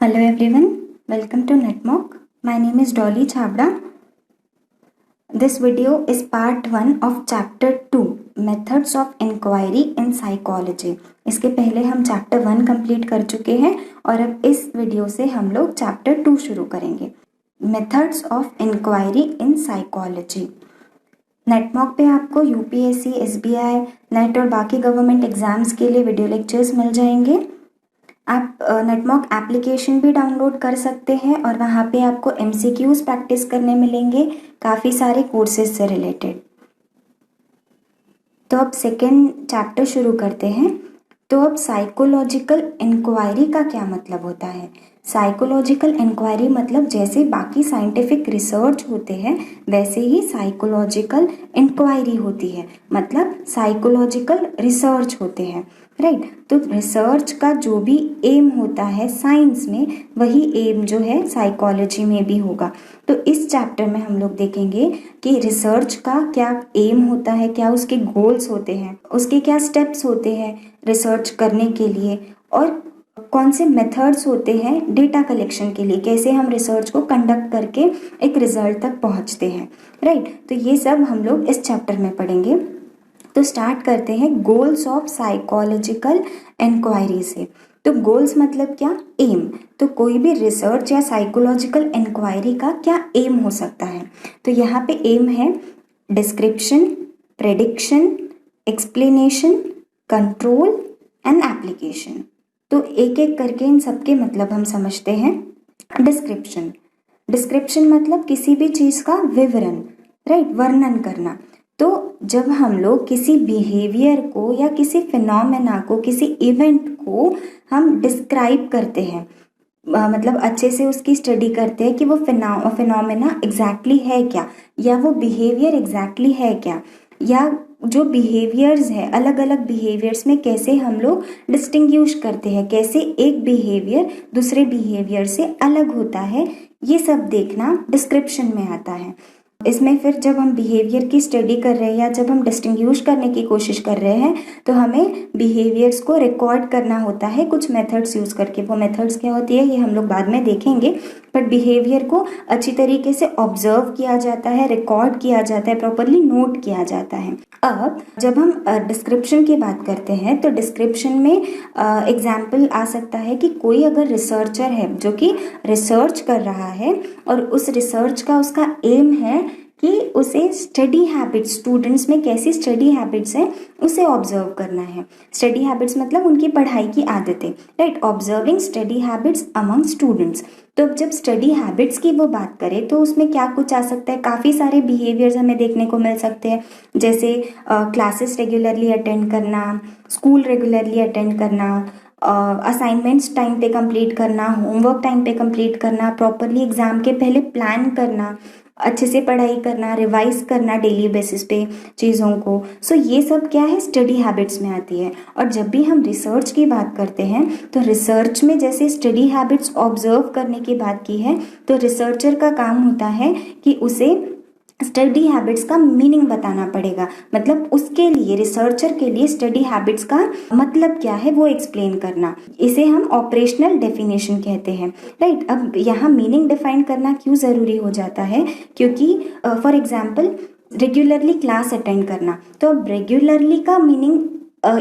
Hello everyone, welcome to NetMock. My name is Dolly Chabra. This video is part 1 of chapter 2 Methods of Inquiry in Psychology. इसके पहले हम chapter 1 complete कर चुके हैं और अब इस वीडियो से हम लोग चैप्टर 2 शुरू करेंगे, methods of inquiry in psychology. Netmock पे आपको यूपीएससी, एसबीआई, नेट और बाकी गवर्नमेंट एग्जाम्स के लिए वीडियो लेक्चर्स मिल जाएंगे। आप नेटमॉक एप्लीकेशन भी डाउनलोड कर सकते हैं और वहाँ पे आपको एमसीक्यूज प्रैक्टिस करने मिलेंगे काफ़ी सारे कोर्सेज से रिलेटेड। तो अब सेकेंड चैप्टर शुरू करते हैं। तो अब साइकोलॉजिकल इंक्वायरी का क्या मतलब होता है? साइकोलॉजिकल इंक्वायरी मतलब जैसे बाकी साइंटिफिक रिसर्च होते हैं वैसे ही साइकोलॉजिकल इंक्वायरी होती है, मतलब साइकोलॉजिकल रिसर्च होते हैं, राइट। तो रिसर्च का जो भी एम होता है साइंस में, वही एम जो है साइकोलॉजी में भी होगा। तो इस चैप्टर में हम लोग देखेंगे कि रिसर्च का क्या एम होता है, क्या उसके गोल्स होते हैं, उसके क्या स्टेप्स होते हैं रिसर्च करने के लिए, और कौन से मेथड्स होते हैं डेटा कलेक्शन के लिए, कैसे हम रिसर्च को कंडक्ट करके एक रिजल्ट तक पहुंचते हैं, राइट। तो ये सब हम लोग इस चैप्टर में पढ़ेंगे। तो स्टार्ट करते हैं गोल्स ऑफ साइकोलॉजिकल इंक्वायरी से। तो गोल्स मतलब क्या? एम। तो कोई भी रिसर्च या साइकोलॉजिकल इंक्वायरी का क्या एम हो सकता है? तो यहाँ पे एम है description, prediction, explanation, control and application. तो एक एक करके इन सबके मतलब हम समझते हैं। डिस्क्रिप्शन, डिस्क्रिप्शन मतलब किसी भी चीज़ का विवरण, राइट, वर्णन करना। तो जब हम लोग किसी बिहेवियर को या किसी फिनोमेना को, किसी इवेंट को हम डिस्क्राइब करते हैं, मतलब अच्छे से उसकी स्टडी करते हैं कि वो फिनोमेना एग्जैक्टली है क्या, या वो बिहेवियर एग्जैक्टली है क्या, या जो बिहेवियर्स है अलग अलग बिहेवियर्स में कैसे हम लोग डिस्टिंग्विश करते हैं, कैसे एक बिहेवियर दूसरे बिहेवियर से अलग होता है, ये सब देखना डिस्क्रिप्शन में आता है। इसमें फिर जब हम बिहेवियर की स्टडी कर रहे हैं या जब हम डिस्टिंग्विश करने की कोशिश कर रहे हैं तो हमें बिहेवियर्स को रिकॉर्ड करना होता है कुछ मेथड्स यूज़ करके। वो मेथड्स क्या होती है ये हम लोग बाद में देखेंगे, बट बिहेवियर को अच्छी तरीके से ऑब्जर्व किया जाता है, रिकॉर्ड किया जाता है, प्रॉपरली नोट किया जाता है। अब जब हम डिस्क्रिप्शन की बात करते हैं तो डिस्क्रिप्शन में एग्जाम्पल आ सकता है कि कोई अगर रिसर्चर है जो कि रिसर्च कर रहा है और उस रिसर्च का उसका एम है कि उसे स्टडी हैबिट्स, स्टूडेंट्स में कैसी स्टडी हैबिट्स हैं उसे ऑब्जर्व करना है। स्टडी हैबिट्स मतलब उनकी पढ़ाई की आदतें, right, observing study habits among students. तो जब स्टडी हैबिट्स की वो बात करें तो उसमें क्या कुछ आ सकता है? काफ़ी सारे बिहेवियर्स हमें देखने को मिल सकते हैं, जैसे क्लासेस रेगुलरली अटेंड करना, स्कूल रेगुलरली अटेंड करना, असाइनमेंट्स टाइम पे कंप्लीट करना, होमवर्क टाइम पे कंप्लीट करना, प्रॉपरली एग्जाम के पहले प्लान करना, अच्छे से पढ़ाई करना, रिवाइज करना डेली बेसिस पे चीज़ों को। सो ये सब क्या है? स्टडी हैबिट्स में आती है। और जब भी हम रिसर्च की बात करते हैं तो रिसर्च में जैसे स्टडी हैबिट्स ऑब्जर्व करने की बात की है, तो रिसर्चर का काम होता है कि उसे स्टडी हैबिट्स का मीनिंग बताना पड़ेगा, मतलब उसके लिए, रिसर्चर के लिए स्टडी हैबिट्स का मतलब क्या है वो एक्सप्लेन करना। इसे हम ऑपरेशनल डेफिनेशन कहते हैं, राइट। अब यहाँ मीनिंग डिफाइन करना क्यों ज़रूरी हो जाता है? क्योंकि for example regularly class attend करना, तो अब रेगुलरली का मीनिंग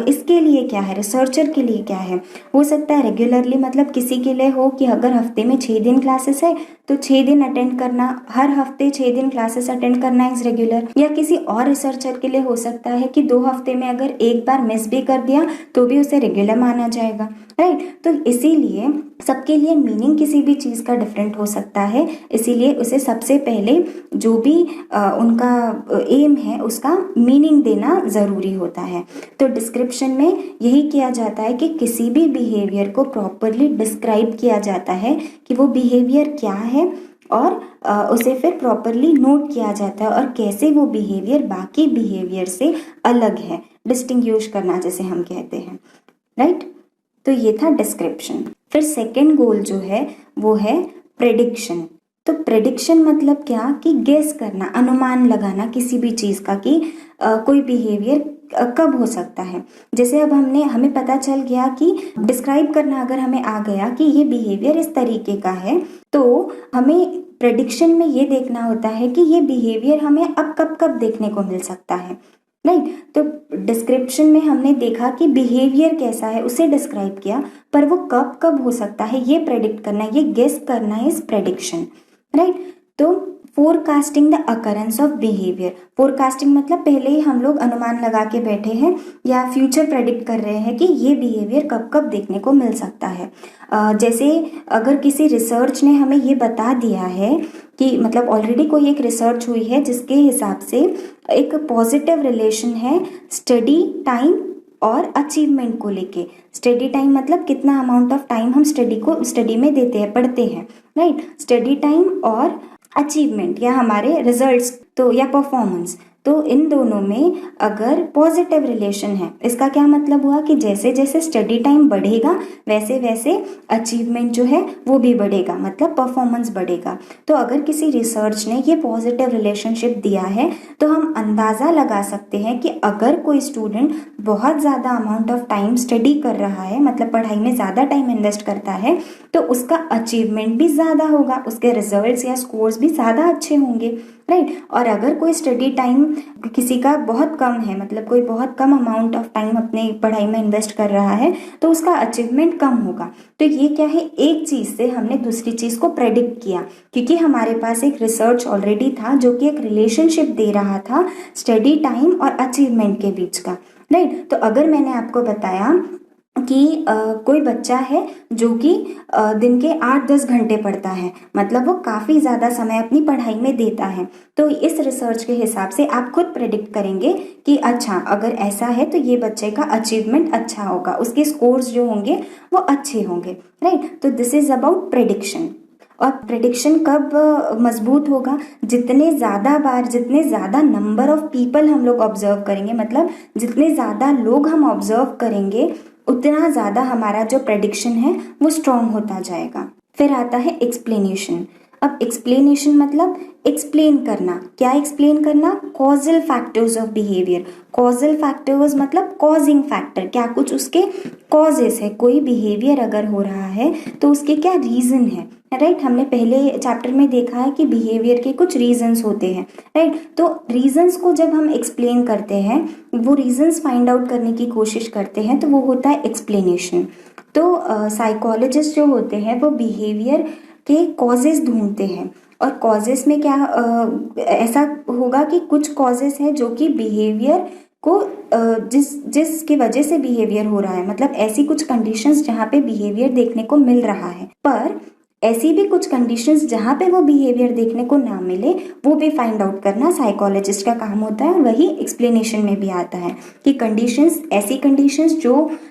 इसके लिए क्या है, रिसर्चर के लिए क्या है? हो सकता है रेगुलरली मतलब किसी के लिए हो कि अगर हफ्ते में 6 दिन क्लासेस है तो 6 दिन अटेंड करना, हर हफ्ते 6 दिन क्लासेस अटेंड करना इज रेगुलर। या किसी और रिसर्चर के लिए हो सकता है कि 2 हफ्ते में अगर एक बार मिस भी कर दिया तो भी उसे रेगुलर माना जाएगा, राइट। तो इसीलिए सबके लिए मीनिंग किसी भी चीज़ का डिफरेंट हो सकता है, इसीलिए उसे सबसे पहले जो भी उनका एम है उसका मीनिंग देना ज़रूरी होता है। तो डिस्क्रिप्शन में यही किया जाता है कि किसी भी बिहेवियर को प्रॉपरली डिस्क्राइब किया जाता है कि वो बिहेवियर क्या है, और उसे फिर प्रॉपरली नोट किया जाता है और कैसे वो बिहेवियर बाकी बिहेवियर से अलग है, डिस्टिंग्विश करना जैसे हम कहते हैं, राइट। तो ये था डिस्क्रिप्शन। फिर सेकेंड गोल जो है वो है प्रेडिक्शन। तो प्रेडिक्शन मतलब क्या कि गेस करना, अनुमान लगाना किसी भी चीज़ का कि कोई बिहेवियर कब हो सकता है। जैसे अब हमें पता चल गया कि डिस्क्राइब करना अगर हमें आ गया कि ये बिहेवियर इस तरीके का है, तो हमें प्रेडिक्शन में ये देखना होता है कि ये बिहेवियर हमें अब कब कब देखने को मिल सकता है, राइट। तो डिस्क्रिप्शन में हमने देखा कि बिहेवियर कैसा है उसे डिस्क्राइब किया, पर वो कब कब हो सकता है ये प्रेडिक्ट करना, ये गेस करना इज प्रेडिक्शन, राइट। तो forecasting the occurrence of behaviour, forecasting मतलब पहले ही हम लोग अनुमान लगा के बैठे हैं या फ्यूचर प्रेडिक्ट कर रहे हैं कि ये बिहेवियर कब कब देखने को मिल सकता है। जैसे अगर किसी रिसर्च ने हमें ये बता दिया है कि मतलब ऑलरेडी कोई एक रिसर्च हुई है जिसके हिसाब से एक पॉजिटिव रिलेशन है स्टडी टाइम और अचीवमेंट को लेके। स्टडी टाइम मतलब कितना अमाउंट ऑफ टाइम हम स्टडी में देते हैं, पढ़ते हैं, राइट। स्टडी टाइम और अचीवमेंट या हमारे रिजल्ट्स तो या परफॉर्मेंस, तो इन दोनों में अगर पॉजिटिव रिलेशन है, इसका क्या मतलब हुआ कि जैसे जैसे स्टडी टाइम बढ़ेगा वैसे वैसे अचीवमेंट जो है वो भी बढ़ेगा, मतलब परफॉर्मेंस बढ़ेगा। तो अगर किसी रिसर्च ने ये पॉजिटिव रिलेशनशिप दिया है तो हम अंदाज़ा लगा सकते हैं कि अगर कोई स्टूडेंट बहुत ज़्यादा अमाउंट ऑफ टाइम स्टडी कर रहा है, मतलब पढ़ाई में ज़्यादा टाइम इन्वेस्ट करता है, तो उसका अचीवमेंट भी ज़्यादा होगा, उसके रिजल्ट्स या स्कोर्स भी ज़्यादा अच्छे होंगे, राइट। और अगर कोई स्टडी टाइम किसी का बहुत कम है, मतलब कोई बहुत कम अमाउंट ऑफ टाइम अपने पढ़ाई में इन्वेस्ट कर रहा है, तो उसका अचीवमेंट कम होगा। तो ये क्या है, एक चीज़ से हमने दूसरी चीज़ को प्रेडिक्ट किया, क्योंकि हमारे पास एक रिसर्च ऑलरेडी था जो कि एक रिलेशनशिप दे रहा था स्टडी टाइम और अचीवमेंट के बीच का, राइट। तो अगर मैंने आपको बताया कि कोई बच्चा है जो कि दिन के 8-10 घंटे पढ़ता है, मतलब वो काफ़ी ज़्यादा समय अपनी पढ़ाई में देता है, तो इस रिसर्च के हिसाब से आप खुद प्रेडिक्ट करेंगे कि अच्छा अगर ऐसा है तो ये बच्चे का अचीवमेंट अच्छा होगा, उसके स्कोर्स जो होंगे वो अच्छे होंगे, राइट। तो दिस इज़ अबाउट प्रेडिक्शन। और प्रेडिक्शन कब मजबूत होगा, जितने ज़्यादा नंबर ऑफ पीपल हम लोग ऑब्जर्व करेंगे, मतलब जितने ज़्यादा लोग हम ऑब्जर्व करेंगे उतना ज़्यादा हमारा जो प्रेडिक्शन है वो स्ट्रॉन्ग होता जाएगा। फिर आता है एक्सप्लेनेशन। अब एक्सप्लेनेशन मतलब एक्सप्लेन करना। क्या एक्सप्लेन करना? Causal factors of behaviour. Causal factors मतलब कॉजिंग फैक्टर, क्या कुछ उसके कॉजेस है, कोई बिहेवियर अगर हो रहा है तो उसके क्या रीज़न है, राइट। हमने पहले चैप्टर में देखा है कि बिहेवियर के कुछ रीजंस होते हैं, राइट। तो रीजंस को जब हम एक्सप्लेन करते हैं, वो रीजंस फाइंड आउट करने की कोशिश करते हैं, तो वो होता है एक्सप्लेनेशन। तो साइकोलॉजिस्ट जो होते हैं वो बिहेवियर के कॉजेस ढूंढते हैं, और कॉजेस में क्या ऐसा होगा कि कुछ कॉजेस हैं जो कि बिहेवियर को जिसकी वजह से बिहेवियर हो रहा है, मतलब ऐसी कुछ कंडीशंस जहाँ पे बिहेवियर देखने को मिल रहा है, पर ऐसी भी कुछ कंडीशंस जहाँ पे वो बिहेवियर देखने को ना मिले वो भी फाइंड आउट करना साइकोलॉजिस्ट का काम होता है। और वही एक्सप्लेनेशन में भी आता है कि कंडीशंस, ऐसी कंडीशंस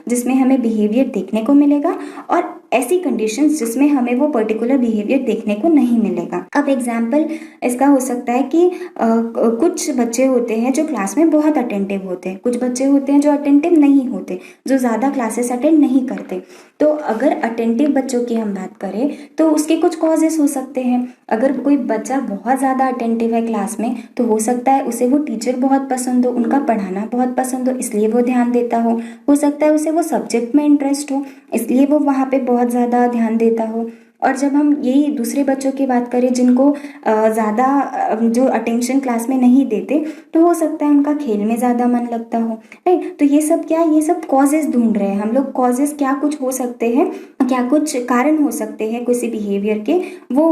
जिसमें हमें बिहेवियर देखने को मिलेगा और ऐसी कंडीशंस जिसमें हमें वो पर्टिकुलर बिहेवियर देखने को नहीं मिलेगा। अब एग्जाम्पल इसका हो सकता है कि कुछ बच्चे होते हैं जो क्लास में बहुत अटेंटिव होते हैं, कुछ बच्चे होते हैं जो अटेंटिव नहीं होते, जो ज़्यादा क्लासेस अटेंड नहीं करते। तो अगर अटेंटिव बच्चों की हम बात करें तो उसके कुछ कॉजेस हो सकते हैं। अगर कोई बच्चा बहुत ज़्यादा अटेंटिव है क्लास में, तो हो सकता है उसे वो टीचर बहुत पसंद हो, उनका पढ़ाना बहुत पसंद हो, इसलिए वो ध्यान देता हो सकता है उसे वो सब्जेक्ट में इंटरेस्ट हो, इसलिए वो वहाँ पे बहुत ज़्यादा ध्यान देता हो। और जब हम यही दूसरे बच्चों की बात करें जिनको ज़्यादा जो अटेंशन क्लास में नहीं देते, तो हो सकता है उनका खेल में ज़्यादा मन लगता हो, राइट। तो ये सब क्या, ये सब कॉजेस ढूंढ रहे हैं हम लोग। कॉजेस क्या कुछ हो सकते हैं, क्या कुछ कारण हो सकते हैं किसी बिहेवियर के, वो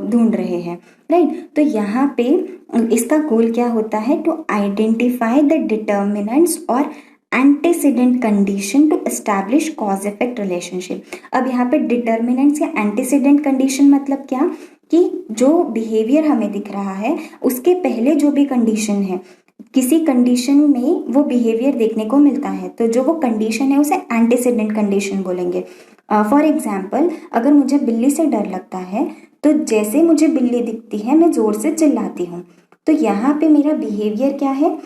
ढूंढ रहे हैं, राइट। तो यहाँ पे इसका गोल क्या होता है, टू आइडेंटिफाई द डिटर्मिनेंट्स और antecedent condition to establish cause effect relationship. अब यहाँ पे डिटर्मिनेंट्स या एंटीसीडेंट कंडीशन मतलब क्या, कि जो बिहेवियर हमें दिख रहा है उसके पहले जो भी कंडीशन है, किसी कंडीशन में वो बिहेवियर देखने को मिलता है, तो जो वो कंडीशन है उसे एंटीसीडेंट कंडीशन बोलेंगे। फॉर एग्जाम्पल, अगर मुझे बिल्ली से डर लगता है तो जैसे मुझे बिल्ली दिखती है मैं जोर से चिल्लाती हूँ, तो यहाँ पे मेरा बिहेवियर क्या है,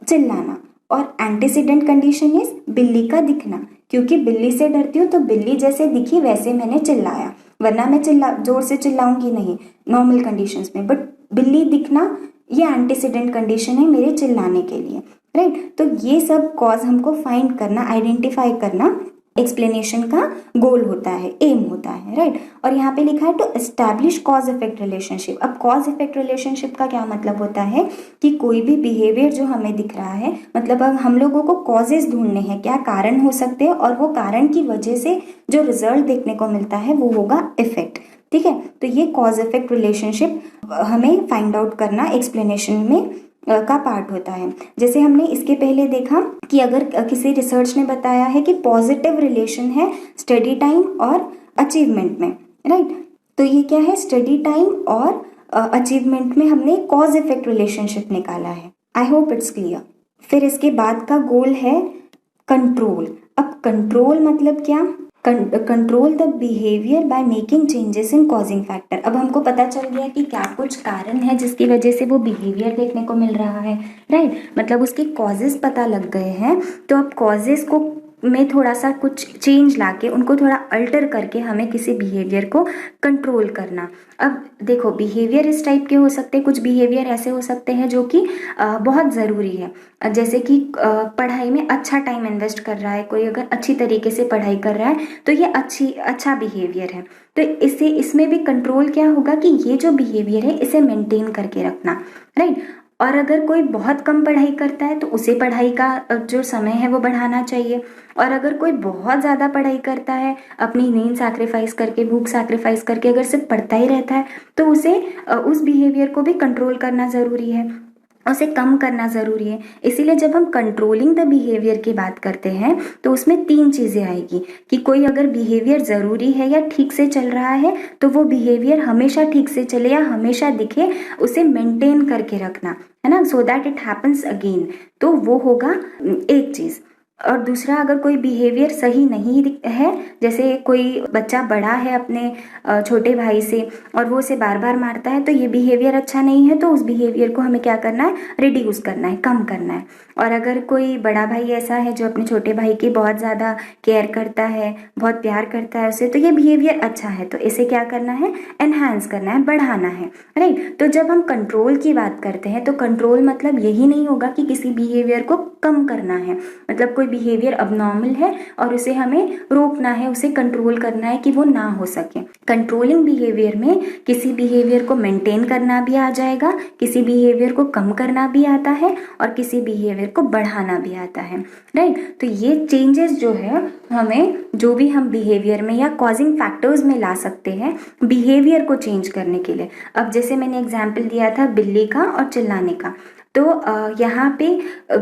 चिल्लाना। और एंटीसीडेंट कंडीशन इज बिल्ली का दिखना, क्योंकि बिल्ली से डरती हूँ तो बिल्ली जैसे दिखी वैसे मैंने चिल्लाया, वरना मैं जोर से चिल्लाऊंगी नहीं नॉर्मल कंडीशंस में, बट बिल्ली दिखना ये एंटीसीडेंट कंडीशन है मेरे चिल्लाने के लिए, राइट। तो ये सब कॉज हमको फाइंड करना, आइडेंटिफाई करना एक्सप्लेनेशन का गोल होता है, एम होता है, राइट। और यहाँ पे लिखा है to establish cause effect relationship. अब कॉज इफेक्ट रिलेशनशिप का क्या मतलब होता है कि कोई भी बिहेवियर जो हमें दिख रहा है, मतलब अब हम लोगों को कॉजेज ढूंढने हैं, क्या कारण हो सकते हैं, और वो कारण की वजह से जो रिजल्ट देखने को मिलता है वो होगा इफेक्ट, ठीक है। तो ये कॉज इफेक्ट रिलेशनशिप हमें फाइंड आउट करना एक्सप्लेनेशन में का पार्ट होता है। जैसे हमने इसके पहले देखा कि अगर किसी रिसर्च ने बताया है कि पॉजिटिव रिलेशन है स्टडी टाइम और अचीवमेंट में, राइट। तो ये क्या है, स्टडी टाइम और अचीवमेंट में हमने कॉज इफेक्ट रिलेशनशिप निकाला है। I hope it's clear. फिर इसके बाद का गोल है कंट्रोल। अब कंट्रोल मतलब क्या, control the behaviour by making changes in causing factor. अब हमको पता चल गया कि क्या कुछ कारण है जिसकी वजह से वो बिहेवियर देखने को मिल रहा है, राइट। मतलब उसके कॉजेस पता लग गए हैं। तो अब कॉजेस को में थोड़ा सा कुछ चेंज लाके उनको थोड़ा अल्टर करके हमें किसी बिहेवियर को कंट्रोल करना। अब देखो बिहेवियर इस टाइप के हो सकते हैं, कुछ बिहेवियर ऐसे हो सकते हैं जो कि बहुत ज़रूरी है, जैसे कि पढ़ाई में अच्छा टाइम इन्वेस्ट कर रहा है कोई, अगर अच्छी तरीके से पढ़ाई कर रहा है तो ये अच्छा बिहेवियर है। तो इसमें भी कंट्रोल क्या होगा कि ये जो बिहेवियर है इसे मेंटेन करके रखना, राइट। और अगर कोई बहुत कम पढ़ाई करता है तो उसे पढ़ाई का जो समय है वो बढ़ाना चाहिए। और अगर कोई बहुत ज़्यादा पढ़ाई करता है, अपनी नींद सैक्रिफाइस करके, भूख सैक्रिफाइस करके अगर सिर्फ पढ़ता ही रहता है, तो उसे उस बिहेवियर को भी कंट्रोल करना ज़रूरी है, उसे कम करना ज़रूरी है। इसीलिए जब हम कंट्रोलिंग द बिहेवियर की बात करते हैं तो उसमें 3 चीज़ें आएगी कि कोई अगर बिहेवियर ज़रूरी है या ठीक से चल रहा है तो वो बिहेवियर हमेशा ठीक से चले या हमेशा दिखे, उसे मेंटेन करके रखना, है ना, so that it happens again. तो वो होगा एक चीज़। और दूसरा, अगर कोई बिहेवियर सही नहीं है, जैसे कोई बच्चा बड़ा है अपने छोटे भाई से और वो उसे बार बार मारता है, तो ये बिहेवियर अच्छा नहीं है, तो उस बिहेवियर को हमें क्या करना है, रिड्यूस करना है, कम करना है। और अगर कोई बड़ा भाई ऐसा है जो अपने छोटे भाई की बहुत ज़्यादा केयर करता है, बहुत प्यार करता है उसे, तो ये बिहेवियर अच्छा है, तो इसे क्या करना है, एनहांस करना है, बढ़ाना है, राइट। तो जब हम कंट्रोल की बात करते हैं तो कंट्रोल मतलब यही नहीं होगा कि किसी बिहेवियर को कम करना है, मतलब कोई बिहेवियर अबनॉर्मल है और उसे हमें रोकना है, उसे कंट्रोल करना है कि वो ना हो सके। कंट्रोलिंग बिहेवियर में किसी बिहेवियर को मेंटेन करना भी आ जाएगा, किसी बिहेवियर को कम करना भी आता है और किसी बिहेवियर को बढ़ाना भी आता है, राइट। तो ये चेंजेस जो है हमें, जो भी हम बिहेवियर में या कॉजिंग फैक्टर्स में ला सकते हैं बिहेवियर को चेंज करने के लिए। अब जैसे मैंने एग्जाम्पल दिया था बिल्ली का और चिल्लाने का, तो यहाँ पे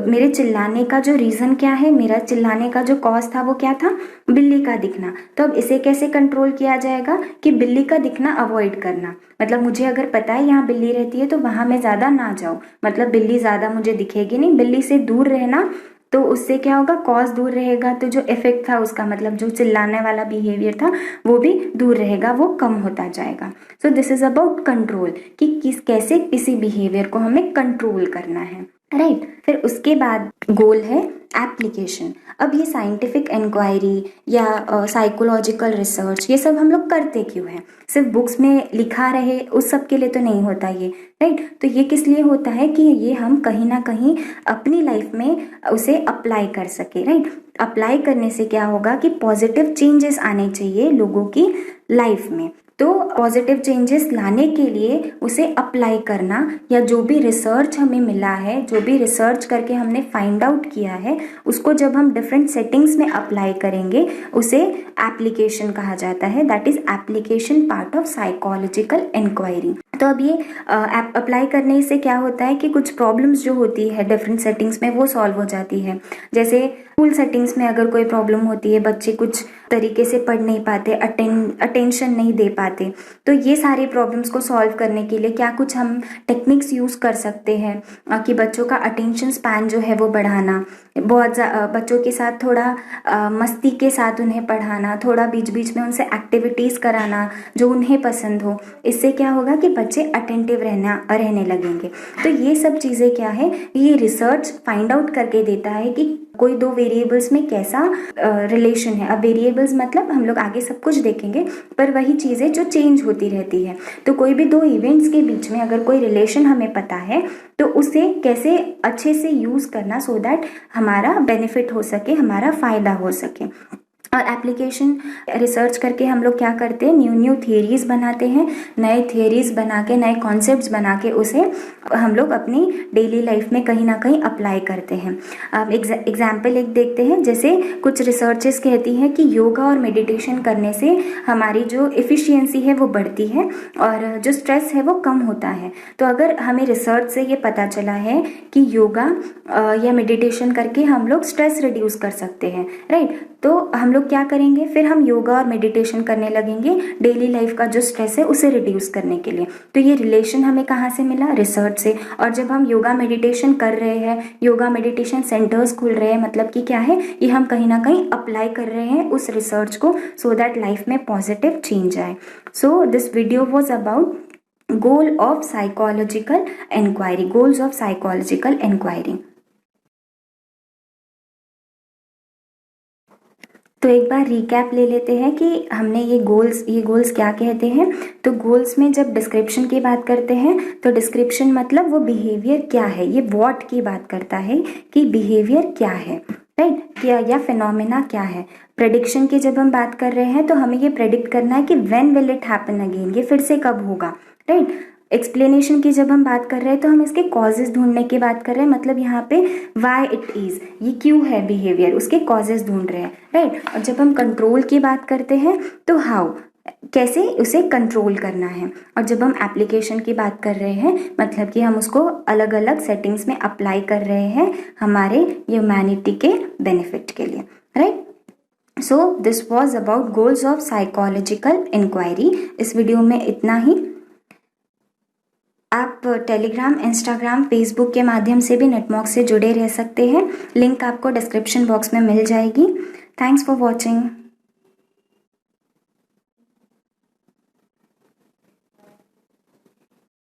मेरे चिल्लाने का जो रीज़न क्या है, मेरा चिल्लाने का जो कॉज था वो क्या था, बिल्ली का दिखना। तो अब इसे कैसे कंट्रोल किया जाएगा कि बिल्ली का दिखना अवॉइड करना, मतलब मुझे अगर पता है यहाँ बिल्ली रहती है तो वहाँ मैं ज़्यादा ना जाऊँ, मतलब बिल्ली ज़्यादा मुझे दिखेगी नहीं, बिल्ली से दूर रहना। तो उससे क्या होगा, कॉज दूर रहेगा तो जो इफेक्ट था उसका, मतलब जो चिल्लाने वाला बिहेवियर था वो भी दूर रहेगा, वो कम होता जाएगा। So this is about control कि कैसे किसी बिहेवियर को हमें कंट्रोल करना है, राइट। फिर उसके बाद गोल है एप्लीकेशन। अब ये साइंटिफिक इंक्वायरी या साइकोलॉजिकल रिसर्च ये सब हम लोग करते क्यों हैं, सिर्फ बुक्स में लिखा रहे उस सब के लिए तो नहीं होता ये, राइट। तो ये किस लिए होता है कि ये हम कहीं ना कहीं अपनी लाइफ में उसे अप्लाई कर सके, राइट। अप्लाई करने से क्या होगा कि पॉजिटिव चेंजेस आने चाहिए लोगों की लाइफ में। तो पॉजिटिव चेंजेस लाने के लिए उसे अप्लाई करना, या जो भी रिसर्च हमें मिला है, जो भी रिसर्च करके हमने फाइंड आउट किया है, उसको जब हम डिफरेंट सेटिंग्स में अप्लाई करेंगे उसे एप्लीकेशन कहा जाता है। That is application part of psychological inquiry. तो अब ये अप्लाई करने से क्या होता है कि कुछ प्रॉब्लम्स जो होती है डिफरेंट सेटिंग्स में वो सॉल्व हो जाती है। जैसे स्कूल सेटिंग्स में अगर कोई प्रॉब्लम होती है, बच्चे कुछ तरीके से पढ़ नहीं पाते, अटेंशन नहीं दे पाते, तो ये सारी प्रॉब्लम्स को सॉल्व करने के लिए क्या कुछ हम टेक्निक्स यूज़ कर सकते हैं कि बच्चों का अटेंशन स्पैन जो है वो बढ़ाना, बहुत बच्चों के साथ थोड़ा मस्ती के साथ उन्हें पढ़ाना, थोड़ा बीच बीच में उनसे एक्टिविटीज़ कराना जो उन्हें पसंद हो। इससे क्या होगा कि बच्चे अटेंटिव रहने लगेंगे। तो ये सब चीज़ें क्या है, ये रिसर्च फाइंड आउट करके देता है कि कोई दो वेरिएबल्स में कैसा रिलेशन है। अब वेरिएबल्स मतलब हम लोग आगे सब कुछ देखेंगे, पर वही चीज़ें जो चेंज होती रहती है। तो कोई भी दो इवेंट्स के बीच में अगर कोई रिलेशन हमें पता है तो उसे कैसे अच्छे से यूज़ करना सो दैट हमारा बेनिफिट हो सके, हमारा फ़ायदा हो सके। और एप्लीकेशन रिसर्च करके हम लोग क्या करते हैं, न्यू थियरीज बनाते हैं, नए थियरीज बना के, नए कॉन्सेप्ट्स बना के उसे हम लोग अपनी डेली लाइफ में कहीं ना कहीं अप्लाई करते हैं। अब एग्जाम्पल एक देखते हैं, जैसे कुछ रिसर्चेस कहती हैं कि योगा और मेडिटेशन करने से हमारी जो एफिशिएंसी है वो बढ़ती है और जो स्ट्रेस है वो कम होता है। तो अगर हमें रिसर्च से ये पता चला है कि योगा या मेडिटेशन करके हम लोग स्ट्रेस रिड्यूस कर सकते हैं, राइट, तो हम लोग क्या करेंगे, फिर हम योगा और मेडिटेशन करने लगेंगे डेली लाइफ का जो स्ट्रेस है उसे रिड्यूस करने के लिए। तो ये रिलेशन हमें कहाँ से मिला, रिसर्च से। और जब हम योगा मेडिटेशन कर रहे हैं, योगा मेडिटेशन सेंटर्स खुल रहे हैं, मतलब कि क्या है, ये हम कहीं ना कहीं अप्लाई कर रहे हैं उस रिसर्च को, सो दैट लाइफ में पॉजिटिव चेंज आए। So this video was about goal of psychological inquiry, goals of psychological inquiry. तो एक बार रिकैप ले लेते हैं कि हमने ये गोल्स क्या कहते हैं। तो गोल्स में जब डिस्क्रिप्शन की बात करते हैं तो डिस्क्रिप्शन मतलब वो बिहेवियर क्या है, ये व्हाट की बात करता है कि बिहेवियर क्या है, राइट, क्या या फिनोमेना क्या है। प्रेडिक्शन की जब हम बात कर रहे हैं तो हमें ये प्रेडिक्ट करना है कि when will it happen again, ये फिर से कब होगा, राइट। एक्सप्लेनेशन की जब हम बात कर रहे हैं तो हम इसके कॉजेज ढूंढने की बात कर रहे हैं, मतलब यहाँ पे वाई इट इज, ये क्यों है बिहेवियर, उसके कॉजेज ढूंढ रहे हैं, राइट। और जब हम कंट्रोल की बात करते हैं तो हाउ, कैसे उसे कंट्रोल करना है। और जब हम एप्लीकेशन की बात कर रहे हैं मतलब कि हम उसको अलग अलग सेटिंग्स में अप्लाई कर रहे हैं हमारे ह्यूमैनिटी के बेनिफिट के लिए, right. So this was about goals of psychological inquiry. इस वीडियो में इतना ही। आप टेलीग्राम, इंस्टाग्राम, फेसबुक के माध्यम से भी नेटमॉक्स से जुड़े रह सकते हैं। लिंक आपको डिस्क्रिप्शन बॉक्स में मिल जाएगी। Thanks for watching.